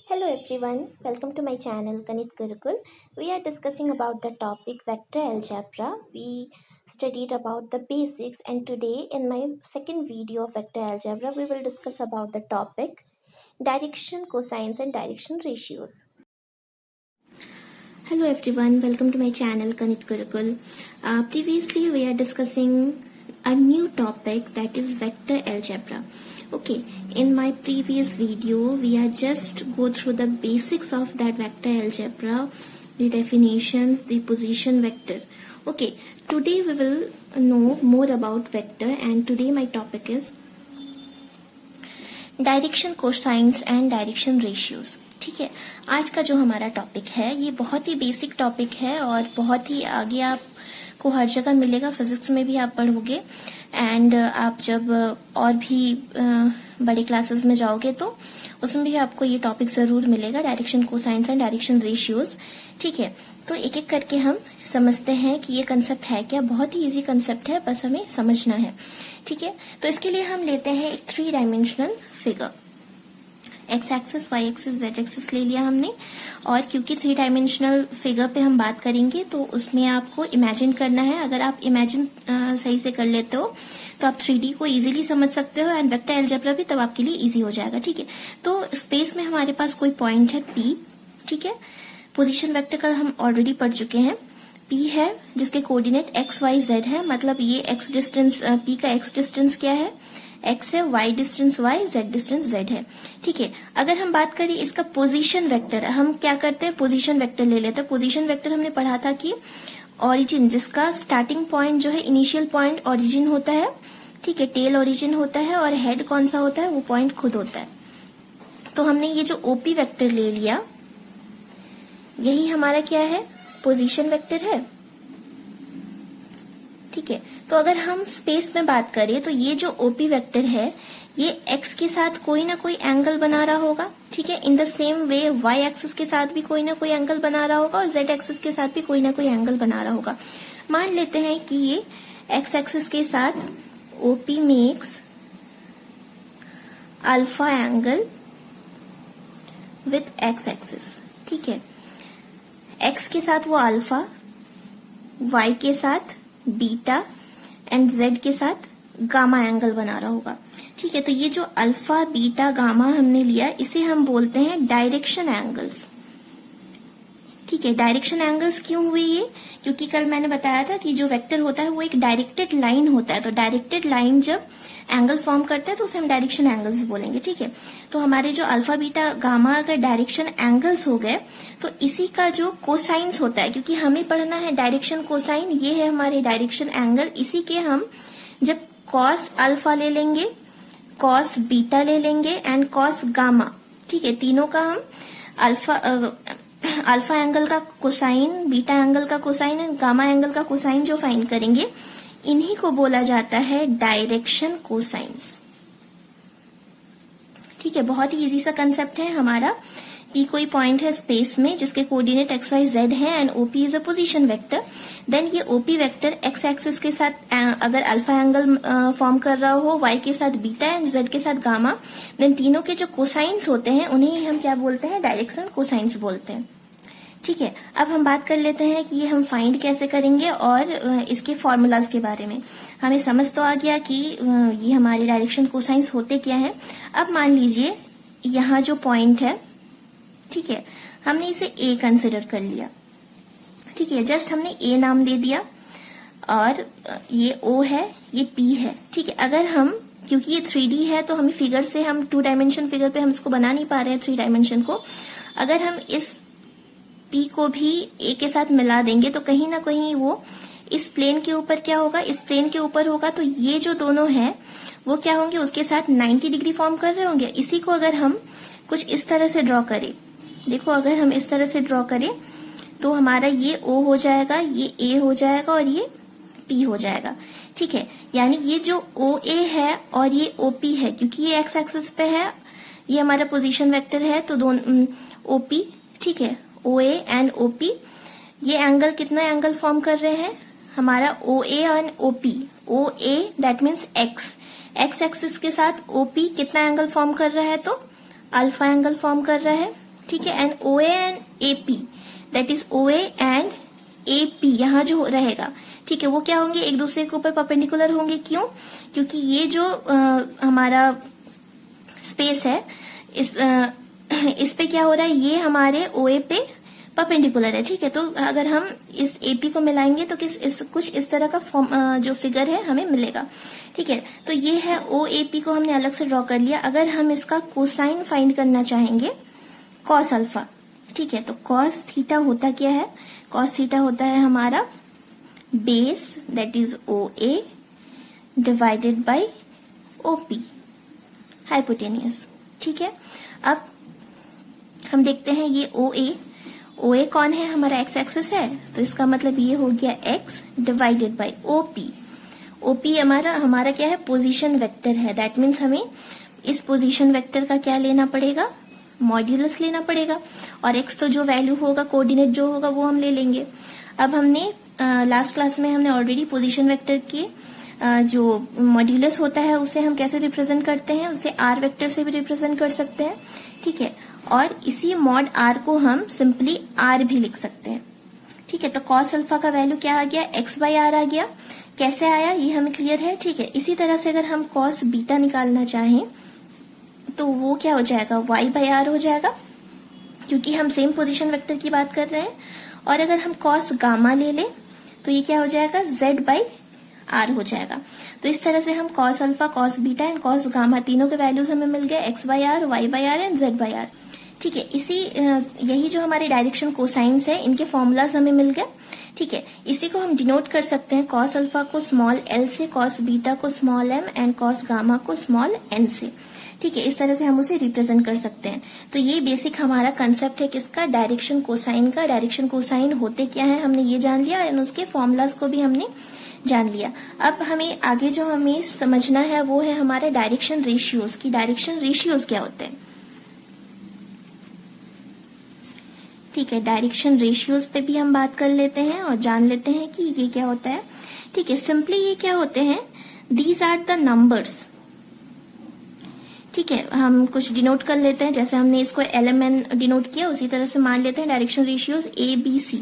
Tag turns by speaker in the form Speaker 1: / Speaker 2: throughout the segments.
Speaker 1: Hello everyone, welcome to my channel Ganit Gurukul. We are discussing about the topic vector algebra. We studied about the basics, and today in my second video of vector algebra we will discuss about the topic direction, cosines and direction ratios. Hello everyone, welcome to my channel Ganit Gurukul. Previously we are discussing a new topic, that is vector algebra. Okay, in my previous video we are just go through the basics of that vector algebra, the definitions, the position vector. Okay, today we will know more about vector, and today my topic is direction cosines and direction ratios. ठीक है, आज का जो हमारा topic है ये बहुत ही basic topic है और बहुत ही आगे आपको हर जगह मिलेगा. फिजिक्स में भी आप पढ़ोगे एंड आप जब और भी बड़े क्लासेस में जाओगे तो उसमें भी आपको ये टॉपिक जरूर मिलेगा, direction cosines and direction ratios. ठीक है, तो एक एक करके हम समझते हैं कि ये कंसेप्ट है क्या. बहुत ही इजी कंसेप्ट है, बस हमें समझना है. ठीक है, तो इसके लिए हम लेते हैं एक 3 dimensional figure. X axis, y axis, z axis ले लिया हमने. और क्योंकि 3 डायमेंशनल फिगर पे हम बात करेंगे तो उसमें आपको इमेजिन करना है. अगर आप इमेजिन सही से कर लेते हो तो आप 3D को इजीली समझ सकते हो एंड वेक्टर अलजेब्रा भी तब आपके लिए इजी हो जाएगा. ठीक है, तो स्पेस में हमारे पास कोई पॉइंट है P. ठीक है, पोजीशन वेक्टर का हम ऑलरेडी पढ़ चुके हैं. P है जिसके कोऑर्डिनेट x, y, z है. मतलब ये x डिस्टेंस, P का x डिस्टेंस क्या है, x है, y distance y, z distance z है. ठीक है, अगर हम बात करें इसका पोजीशन वेक्टर, हम क्या करते हैं, पोजीशन वेक्टर ले लेते हैं. पोजीशन वेक्टर हमने पढ़ा था कि ओरिजिन, जिसका स्टार्टिंग पॉइंट जो है, इनिशियल पॉइंट ओरिजिन होता है. ठीक है, टेल ओरिजिन होता है और हेड कौन सा होता है, वो पॉइंट खुद होता है. तो हमने ये जो ओपी वेक्टर ले लिया, यही हमारा क्या है, पोजीशन वेक्टर है. ठीक है, तो अगर हम स्पेस में बात करें तो ये जो ओपी वेक्टर है ये एक्स के साथ कोई ना कोई एंगल बना रहा होगा. ठीक है, in the same way y axis के साथ भी कोई ना कोई एंगल बना रहा होगा और जेड एक्सिस के साथ भी कोई ना कोई एंगल बना रहा होगा. मान लेते हैं कि ये एक्स एक्सिस के साथ OP makes alpha angle with x axis. ठीक है, एक्स के साथ वो अल्फा, वाई के साथ बीटा एंड जेड के साथ गामा एंगल बना रहा होगा. ठीक है, तो ये जो अल्फा, बीटा, गामा हमने लिया, इसे हम बोलते हैं डायरेक्शन एंगल्स. ठीक है, डायरेक्शन एंगल्स क्यों हुए ये, क्योंकि कल मैंने बताया था कि जो वेक्टर होता है वो एक डायरेक्टेड लाइन होता है. तो डायरेक्टेड लाइन जब एंगल फॉर्म करते हैं तो उसे हम डायरेक्शन एंगल्स बोलेंगे. ठीक है, तो हमारे जो अल्फा, बीटा, गामा अगर डायरेक्शन एंगल्स हो गए तो इसी का जो कोसाइंस होता है, क्योंकि हमें पढ़ना है डायरेक्शन कोसाइन, ये है हमारे डायरेक्शन एंगल. इसी के हम जब कॉस अल्फा ले लेंगे, कॉस बीटा ले लेंगे एंड कॉस गामा. ठीक है, तीनों का हम अल्फा एंगल का कोसाइन, बीटा एंगल का कोसाइन एंड गामा एंगल का कोसाइन जो फाइंड करेंगे, इन्हीं को बोला जाता है डायरेक्शन कोसाइंस. ठीक है, बहुत ही इजी सा कंसेप्ट है हमारा. P कोई पॉइंट है स्पेस में जिसके कोऑर्डिनेट x, y, z है and OP is a position vector. Then ये OP वेक्टर x एक्सिस के साथ अगर अल्फा एंगल फॉर्म कर रहा हो, y के साथ बीटा एंड z के साथ गामा, देन तीनों के जो कोसाइंस होते हैं उन्हें हम क्या बोलते हैं, डायरेक्शन कोसाइंस बोलते हैं. ठीक है, अब हम बात कर लेते हैं कि ये हम फाइंड कैसे करेंगे और इसके फॉर्मूलाज के बारे में. हमें समझ तो आ गया कि ये हमारे डायरेक्शन कोसाइंस होते क्या है. अब मान लीजिए यहाँ जो पॉइंट है, ठीक है, हमने इसे A कंसिडर कर लिया. ठीक है, जस्ट हमने A नाम दे दिया और ये O है, ये P है. ठीक है, अगर हम, क्योंकि ये 3D है तो हमें फिगर से, हम 2 डायमेंशन फिगर पे हम इसको बना नहीं पा रहे हैं 3 डायमेंशन को. अगर हम इस P को भी A के साथ मिला देंगे तो कहीं ना कहीं वो इस प्लेन के ऊपर क्या होगा, इस प्लेन के ऊपर होगा. तो ये जो दोनों हैं वो क्या होंगे, उसके साथ 90 डिग्री फॉर्म कर रहे होंगे. इसी को अगर हम कुछ इस तरह से ड्रॉ करें, देखो अगर हम इस तरह से ड्रॉ करें तो हमारा ये O हो जाएगा, ये A हो जाएगा और ये P हो जाएगा. ठीक है, यानी ये जो OA है और ये OP है, क्योंकि ये x एक्सिस पे है, ये हमारा पोजीशन वेक्टर है, तो दोनों OP, ठीक है, OA एंड OP, ये एंगल कितना एंगल फॉर्म कर रहे हैं, हमारा OA and OP. OA that means x axis के साथ OP कितना एंगल फॉर्म कर रहा है, तो अल्फा एंगल फॉर्म कर रहा है. ठीक है, and OA and AP, that is OA and AP यहाँ जो रहेगा, ठीक है, वो क्या होंगे, एक दूसरे के ऊपर परपेंडिकुलर होंगे। क्यों? क्योंकि ये जो हमारा स्पेस है, इस पे क्या हो रहा है, ये हमारे OA पे परपेंडिकुलर है, ठीक है। तो अगर हम इस AP को मिलाएंगे तो कुछ इस तरह का फॉर्म जो फिगर है हमें मिलेगा, ठीक है। तो ये है OAP को हमने अलग से ड्रॉ कर लिया। अगर हम इसका कोसाइन फाइंड करना चाहेंगे कॉस अल्फा, ठीक है, तो कॉस थीटा होता क्या है, कॉस थीटा होता है हमारा base that is OA divided by OP hypotenuse, ठीक है। अब हम देखते हैं ये OA कौन है, हमारा एक्स एक्सिस है, तो इसका मतलब ये हो गया x डिवाइडेड बाय OP हमारा क्या है, पोजीशन वेक्टर है। दैट मीन्स हमें इस पोजीशन वेक्टर का क्या लेना पड़ेगा, मॉड्यूलस लेना पड़ेगा, और x तो जो वैल्यू होगा, कोऑर्डिनेट जो होगा वो हम ले लेंगे। अब हमने लास्ट क्लास में हमने ऑलरेडी पोजीशन वेक्टर के जो मॉड्यूलस होता है उसे हम कैसे रिप्रेजेंट करते हैं, उसे r वेक्टर से भी रिप्रेजेंट कर सकते हैं, ठीक है। और इसी मॉड r को हम सिंपली r भी लिख सकते हैं, ठीक है। तो कॉस अल्फा का वैल्यू क्या आ गया, x/r आ गया। कैसे आया ये हमें क्लियर है, ठीक है। इसी तरह से अगर हम कॉस बीटा निकालना चाहें तो वो क्या हो जाएगा, y/r हो जाएगा, क्योंकि हम सेम पोजीशन वेक्टर की बात कर रहे हैं। और अगर हम कॉस गामा ले लें तो ये क्या हो जाएगा, z/r हो जाएगा। तो इस तरह से हम cos alpha, cos beta and cos gamma तीनों के वैल्यूज हमें मिल गए, x/r, y/r एंड z/r, ठीक है। यही जो हमारे डायरेक्शन कोसाइंस है, इनके फॉर्मूलाज हमें मिल गए, ठीक है। इसी को हम डिनोट कर सकते हैं कॉस अल्फा को स्मॉल l से, कॉस बीटा को small m and cos gamma को स्मॉल n से, ठीक है। इस तरह से हम उसे रिप्रेजेंट कर सकते हैं। तो ये बेसिक हमारा कंसेप्ट है किसका, डायरेक्शन कोसाइन का। डायरेक्शन कोसाइन होते क्या है हमने ये जान लिया, और उसके फॉर्मूलाज को भी हमने जान लिया। अब हमें आगे जो हमें समझना है वो है हमारे डायरेक्शन रेशियोज की। डायरेक्शन रेशियोज क्या होते हैं, ठीक है। डायरेक्शन रेशियोज पे भी हम बात कर लेते हैं और जान लेते हैं कि ये क्या होता है, ठीक है। सिंपली ये क्या होते हैं, दीज आर द नंबर्स, ठीक है। हम कुछ डिनोट कर लेते हैं, जैसे हमने इसको LMN डिनोट किया उसी तरह से मान लेते हैं डायरेक्शन रेशियोज ABC,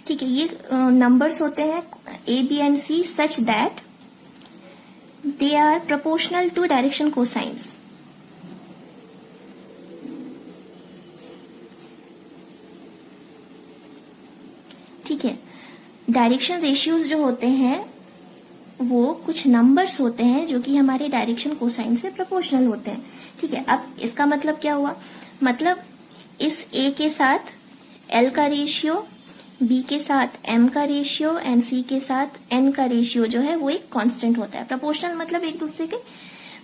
Speaker 1: ठीक है। ये नंबर्स होते हैं A, B and C such that they are proportional to direction cosines, ठीक है। डायरेक्शन रेशियोज जो होते हैं वो कुछ नंबर्स होते हैं जो कि हमारे डायरेक्शन कोसाइन से प्रोपोर्शनल होते हैं, ठीक है। अब इसका मतलब क्या हुआ, मतलब इस A के साथ L का रेशियो, B के साथ M का रेशियो एंड C के साथ N का रेशियो जो है वो एक कांस्टेंट होता है। प्रोपोर्शनल मतलब एक दूसरे के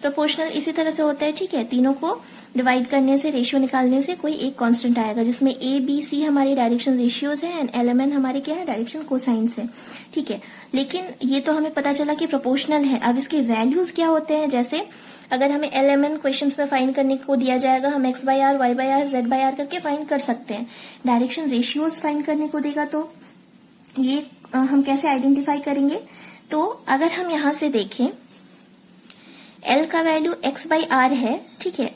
Speaker 1: प्रोपोर्शनल इसी तरह से होता है, ठीक है। तीनों को डिवाइड करने से, रेशियो निकालने से कोई एक कांस्टेंट आएगा, जिसमें A, B, C हमारे डायरेक्शन रेशियोज है एंड LMN हमारे क्या है, डायरेक्शन कोसाइंस है, ठीक है। लेकिन ये तो हमें पता चला कि प्रोपोर्शनल है। अब इसके वैल्यूज क्या होते हैं, जैसे अगर हमें LMN क्वेश्चंस में फाइंड करने को दिया जाएगा, हम x/r, y/r, z/r करके फाइंड कर सकते हैं। डायरेक्शन रेशियोज फाइंड करने को देगा तो ये हम कैसे आइडेंटिफाई करेंगे, तो अगर हम यहां से देखें L का वैल्यू x/r है, ठीक है।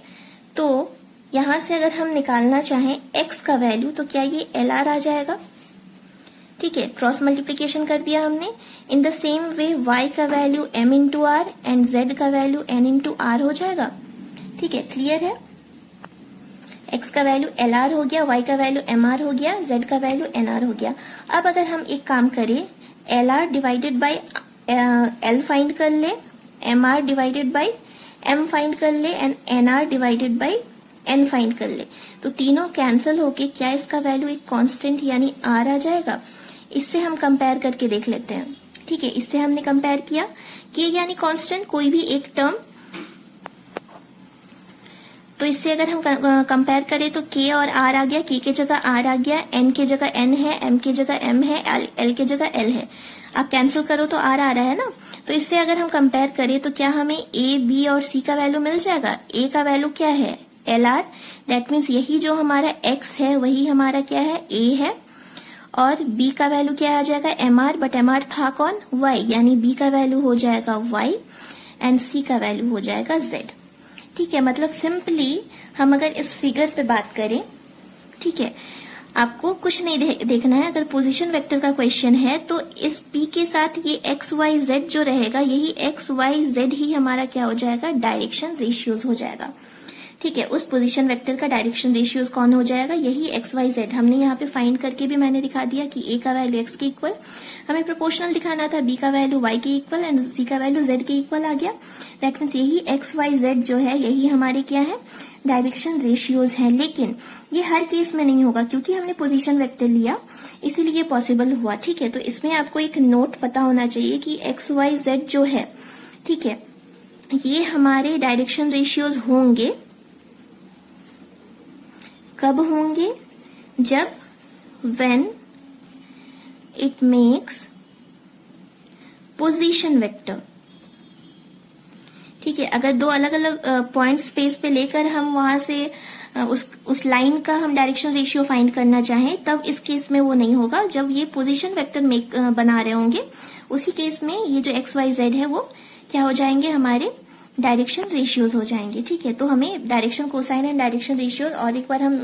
Speaker 1: तो यहां से अगर हम निकालना चाहें x का वैल्यू तो क्या ये LR आ जाएगा, ठीक है। क्रॉस मल्टीप्लीकेशन कर दिया हमने। In the same way y का value m into r and z का वैल्यू n इंटू आर हो जाएगा, ठीक है। क्लियर है, x का वैल्यू LR हो गया, y का वैल्यू MR हो गया, z का वैल्यू NR हो गया। अब अगर हम एक काम करें, LR divided by L find कर ले, MR divided by M find कर ले and NR divided by N find कर ले, तो तीनों कैंसिल होके क्या इसका वैल्यू एक कांस्टेंट यानी R आ जाएगा। इससे हम कंपेयर करके देख लेते हैं, ठीक है। इससे हमने कंपेयर किया कि यानी कांस्टेंट कोई भी एक टर्म, तो इससे अगर हम कंपेयर करें तो K और R आ गया, K के जगह R आ गया, N के जगह N है, M के जगह M है, L के जगह L है। आप कैंसिल करो तो R आ रहा है ना, तो इससे अगर हम कंपेयर करें तो क्या हमें A, B और C का वैल्यू मिल जाएगा। A का वैल्यू क्या है, LR, दैट मीन्स यही जो हमारा X है वही हमारा क्या है, A है। और B का वैल्यू क्या आ जाएगा, MR, बट MR था कौन, Y, यानी B का वैल्यू हो जाएगा Y एंड C का वैल्यू हो जाएगा Z, ठीक है। मतलब सिंपली हम अगर इस फिगर पे बात करें ठीक है, आपको कुछ नहीं देखना है। अगर पोजीशन वेक्टर का क्वेश्चन है तो इस P के साथ ये एक्स वाई जेड जो रहेगा, यही एक्स वाई जेड ही हमारा क्या हो जाएगा, डायरेक्शन रेशियोज हो जाएगा। ठीक है, उस पोजीशन वेक्टर का डायरेक्शन रेशियोज कौन हो जाएगा, यही एक्स वाई जेड। हमने यहाँ पे फाइंड करके भी मैंने दिखा दिया कि A का वैल्यू x के इक्वल, हमें प्रोपोर्शनल दिखाना था, B का वैल्यू y के इक्वल एंड C का वैल्यू z के इक्वल आ गया। दैट मीन्स यही एक्स वाई जेड जो है यही हमारे क्या है, डायरेक्शन रेशियोज है। लेकिन ये हर केस में नहीं होगा क्योंकि हमने पोजीशन वेक्टर लिया, इसीलिए ये पॉसिबल हुआ। ठीक है, तो इसमें आपको एक नोट पता होना चाहिए कि एक्स वाई जेड जो है, ठीक है, ये हमारे डायरेक्शन रेशियोज होंगे, कब होंगे, जब when it makes position vector. ठीक है, अगर दो अलग अलग पॉइंट स्पेस पे लेकर हम वहां से उस लाइन का हम डायरेक्शन रेशियो फाइंड करना चाहें, तब इस केस में वो नहीं होगा। जब ये पोजीशन वेक्टर बना रहे होंगे, उसी केस में ये जो एक्स वाई जेड है वो क्या हो जाएंगे, हमारे डायरेक्शन रेशियोज हो जाएंगे। ठीक है, तो हमें direction cosine and direction ratios और एक बार हम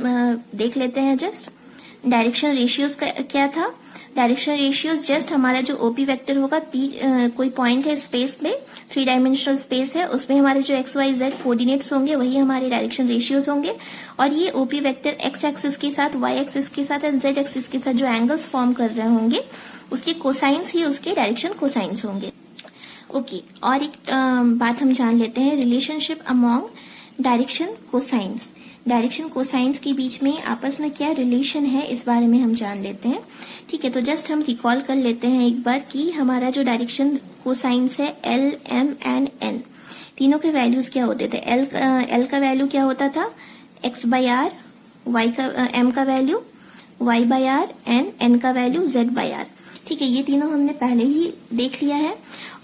Speaker 1: देख लेते हैं। जस्ट डायरेक्शन रेशियोज का क्या था, डायरेक्शन रेशियोज जस्ट हमारा जो ओपी वेक्टर होगा, पी कोई पॉइंट है स्पेस में, 3 डायमेंशनल स्पेस है, उसमें हमारे जो एक्स वाई जेड कोऑर्डिनेट्स होंगे वही हमारे डायरेक्शन रेशियोज होंगे। और ये ओपी वेक्टर एक्स एक्सिस के साथ, वाई एक्सिस के साथ एंड जेड एक्सिस के साथ जो एंगल्स फॉर्म कर रहे होंगे, उसके कोसाइंस ही उसके डायरेक्शन कोसाइंस होंगे। ओके, और एक बात हम जान लेते हैं, relationship among direction cosines. Direction cosines के बीच में आपस में क्या रिलेशन है, इस बारे में हम जान लेते हैं। ठीक है, तो जस्ट हम रिकॉल कर लेते हैं एक बार कि हमारा जो डायरेक्शन कोसाइंस है L, M एंड N, तीनों के वैल्यूज क्या होते थे। L का वैल्यू क्या होता था, x बाई आर, M का value y by r and N का वैल्यू z बाई आर। ठीक है, ये तीनों हमने पहले ही देख लिया है।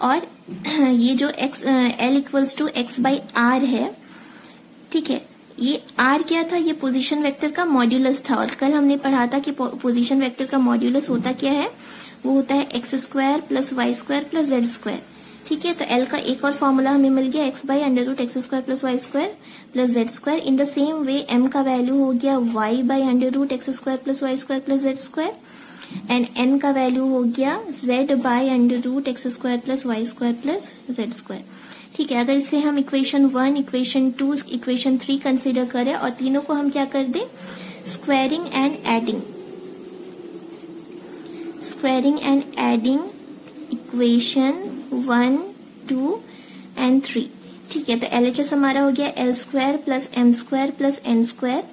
Speaker 1: और ये जो L equals to x by r है, ठीक है, ये R क्या था, ये पोजीशन वेक्टर का मॉड्यूलस था। और कल हमने पढ़ा था कि पोजीशन वेक्टर का मॉड्यूलस होता क्या है, वो होता है x square plus y square plus z square. ठीक है, तो L का एक और फॉर्मूला हमें मिल गया, x by under root x square plus y square plus z square. In the same way M का वैल्यू हो गया y by under root x square plus y square plus z square and N का value हो गया z by under root x square plus y square plus z square. ठीक है, अगर इसे हम इक्वेशन 1, इक्वेशन 2, इक्वेशन 3 कंसीडर करें और तीनों को हम क्या कर दें, squaring and adding, squaring and adding equation 1, 2 and 3। ठीक है, तो LHS हमारा हो गया L square plus M square plus N square.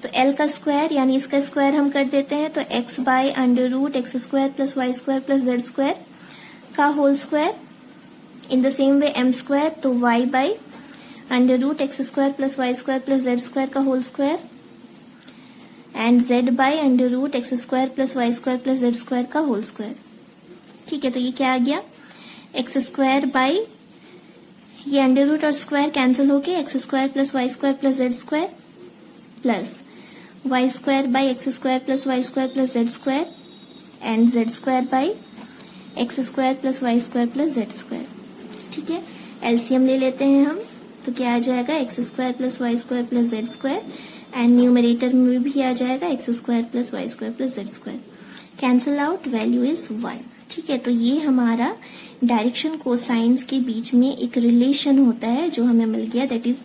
Speaker 1: तो L का स्क्वायर यानी इसका स्क्वायर हम कर देते हैं, तो x by under root x square plus y square plus z square का whole square. In the same way M square, तो y by under root x square plus y square plus z square का whole square and z by under root x square plus y square plus z square का whole square. ठीक है, तो ये क्या आ गया, एक्स स्क्वायर बाई ये अंडर रूट और स्क्वायर कैंसिल होके x square plus y square plus z square plus y square by x square plus y square plus z square and z square by x square plus y square plus z square. ठीक है, LCM ले लेते हैं हम, तो क्या आ जाएगा, x square plus y square plus z square and numerator में भी आ जाएगा x square plus y square plus z square. Cancel out, value is 1। ठीक है, तो ये हमारा डायरेक्शन कोसाइंस के बीच में एक रिलेशन होता है जो हमें मिल गया, दैट इज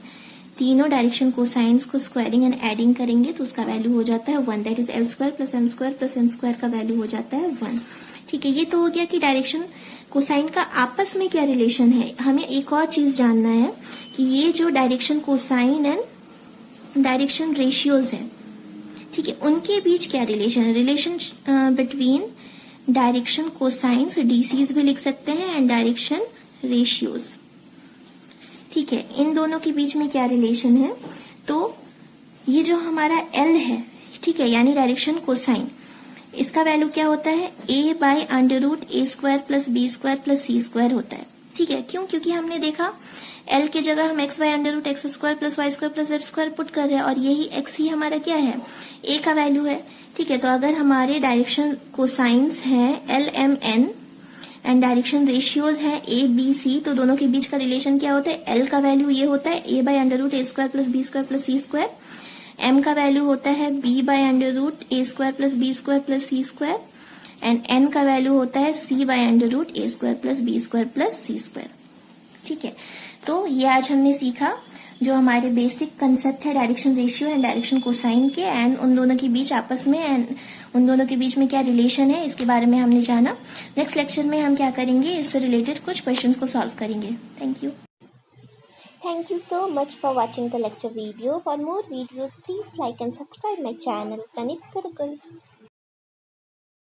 Speaker 1: तीनों डायरेक्शन कोसाइंस को स्क्वायरिंग एंड एडिंग करेंगे तो उसका वैल्यू हो जाता है 1, that is L square plus M square plus N square का वैल्यू हो जाता है 1। ठीक है, ये तो हो गया कि डायरेक्शन कोसाइन का आपस में क्या रिलेशन है। हमें एक और चीज जानना है कि ये जो direction cosine and direction ratios है, ठीक है, उनके बीच क्या रिलेशन है। Relation between direction cosines, DCs भी लिख सकते हैं, एंड डायरेक्शन रेशियोज। ठीक है, इन दोनों के बीच में क्या रिलेशन है, तो ये जो हमारा L है, ठीक है, यानी डायरेक्शन कोसाइन, इसका वैल्यू क्या होता है, a by under root a square plus b square plus c square होता है। ठीक है, क्यों, क्योंकि हमने देखा L की जगह हम x by under root x square plus y square plus z square put कर रहे हैं और यही x ही हमारा क्या है, a का वैल्यू है। ठीक है, तो अगर हमारे डायरेक्शन कोसाइंस है L, M, N and direction ratios है A, B, C, तो दोनों के बीच का रिलेशन क्या होता है, L का वैल्यू ये होता है a by under root a square plus b square plus c square m का वैल्यू होता है b by under root a square plus b square plus c square and n का वैल्यू होता है c by under root a square plus b square plus c square. ठीक है, तो ये आज हमने सीखा जो हमारे बेसिक कंसेप्ट है direction ratio and direction cosine के, एंड उन दोनों के बीच आपस में एंड उन दोनों के बीच में क्या रिलेशन है इसके बारे में हमने जाना। नेक्स्ट लेक्चर में हम क्या करेंगे, इससे रिलेटेड कुछ क्वेश्चंस को सॉल्व करेंगे। Thank you. Thank you so much for watching the lecture video. For more videos, please like and subscribe my channel, Connect Gurukul.